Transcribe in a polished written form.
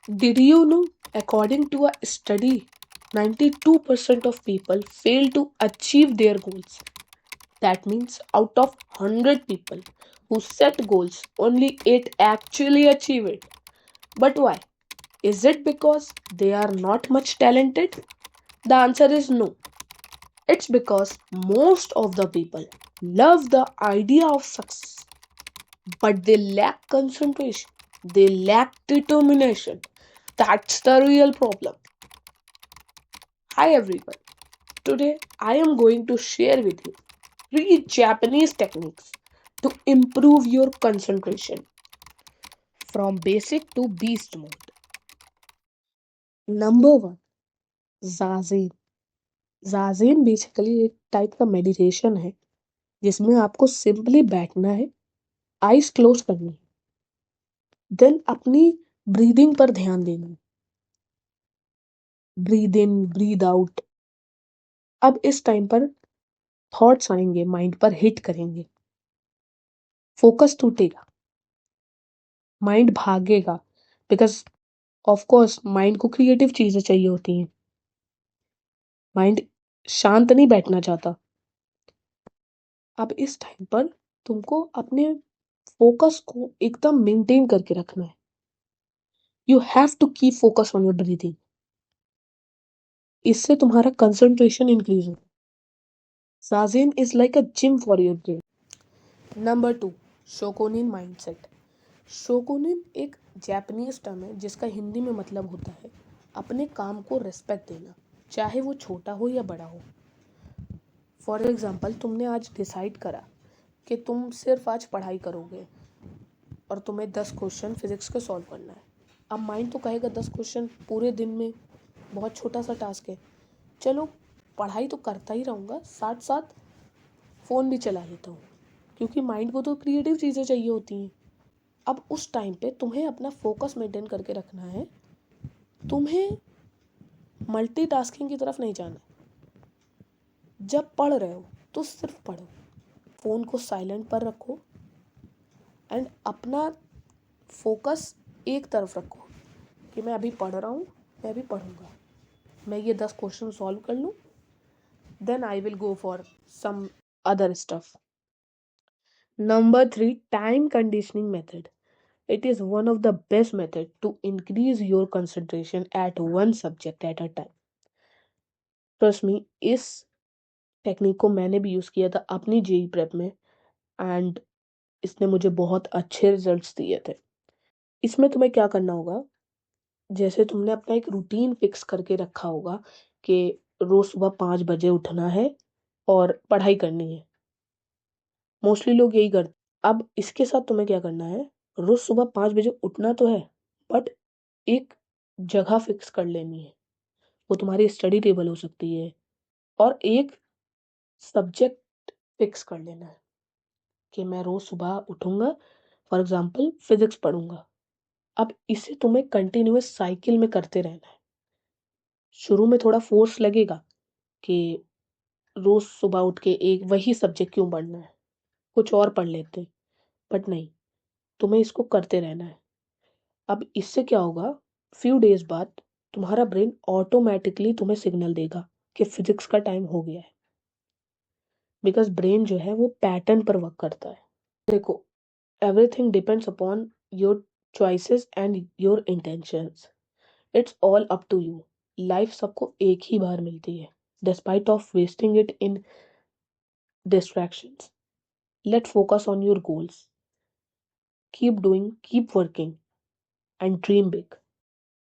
Did you know, according to a study, 92% of people fail to achieve their goals. That means out of 100 people who set goals, only 8 actually achieve it. But why? Is it because they are not much talented? The answer is no. It's because most of the people love the idea of success, but they lack concentration, they lack determination. That's the real problem. Hi everyone. Today I am going to share with you 3 Japanese techniques to improve your concentration from basic to beast mode. Number 1, Zazen. Zazen basically एक type का meditation है जिसमें आपको simply बैठना है, eyes close करनी है, then अपनी ब्रीदिंग पर ध्यान देना है। Breathe in, breathe out. अब इस टाइम पर थॉट्स आएंगे, माइंड पर हिट करेंगे, फोकस टूटेगा, माइंड भागेगा, बिकॉज ऑफ कोर्स माइंड को क्रिएटिव चीजें चाहिए होती हैं। माइंड शांत नहीं बैठना चाहता। अब इस टाइम पर तुमको अपने फोकस को एकदम मेंटेन करके रखना है। You have to keep focus on your breathing. इससे तुम्हारा कंसंट्रेशन इंक्रीज होगा। Zazen is like a gym for your brain. Number 2, shokunin mindset. Shokunin एक जापानीज टर्म है जिसका हिंदी में मतलब होता है अपने काम को रिस्पेक्ट देना, चाहे वो छोटा हो या बड़ा हो। फॉर एग्जाम्पल, तुमने आज डिसाइड करा कि तुम सिर्फ आज पढ़ाई करोगे और तुम्हें 10 क्वेश्चन फिजिक्स के सॉल्व करना है। अब माइंड तो कहेगा 10 क्वेश्चन पूरे दिन में बहुत छोटा सा टास्क है, चलो पढ़ाई तो करता ही रहूँगा, साथ साथ फ़ोन भी चला लेता हूँ, क्योंकि माइंड को तो क्रिएटिव चीज़ें चाहिए होती हैं। अब उस टाइम पे तुम्हें अपना फोकस मेंटेन करके रखना है। तुम्हें मल्टीटास्किंग की तरफ नहीं जाना। जब पढ़ रहे हो तो सिर्फ पढ़ो, फ़ोन को साइलेंट पर रखो एंड अपना फोकस एक तरफ रखो कि मैं अभी पढ़ रहा हूँ, मैं अभी पढ़ूँगा, मैं ये 10 क्वेश्चन सॉल्व कर लूँ, then I will go for some other stuff. Number 3, time conditioning method. It is one of the best methods to increase your concentration at one subject at a time. Trust me, इस technique को मैंने भी use किया था अपनी JEE prep में and इसने मुझे बहुत अच्छे रिजल्ट्स दिए थे। इसमें तुम्हें क्या करना होगा, जैसे तुमने अपना एक रूटीन फिक्स करके रखा होगा कि रोज सुबह 5 बजे उठना है और पढ़ाई करनी है। मोस्टली लोग यही करते। अब इसके साथ तुम्हें क्या करना है, रोज सुबह 5 बजे उठना तो है, बट एक जगह फिक्स कर लेनी है। वो तुम्हारी स्टडी टेबल हो सकती है, और एक सब्जेक्ट फिक्स कर लेना है कि मैं रोज सुबह उठूंगा, फॉर एग्जाम्पल फिजिक्स पढ़ूंगा। अब इसे तुम्हें कंटिन्यूअस साइकिल में करते रहना है। शुरू में थोड़ा फोर्स लगेगा कि रोज सुबह उठ के एक वही सब्जेक्ट क्यों पढ़ना है, कुछ और पढ़ लेते हैं, बट नहीं, तुम्हें इसको करते रहना है। अब इससे क्या होगा, फ्यू डेज बाद तुम्हारा ब्रेन ऑटोमेटिकली तुम्हें सिग्नल देगा कि फिजिक्स का टाइम हो गया है, बिकॉज ब्रेन जो है वो पैटर्न पर वर्क करता है। देखो, everything depends upon your choices and your intentions. It's all up to you. Life सबको एक ही बार मिलती है, despite of wasting it in distractions. Let focus on your goals. Keep doing, keep working, and dream big.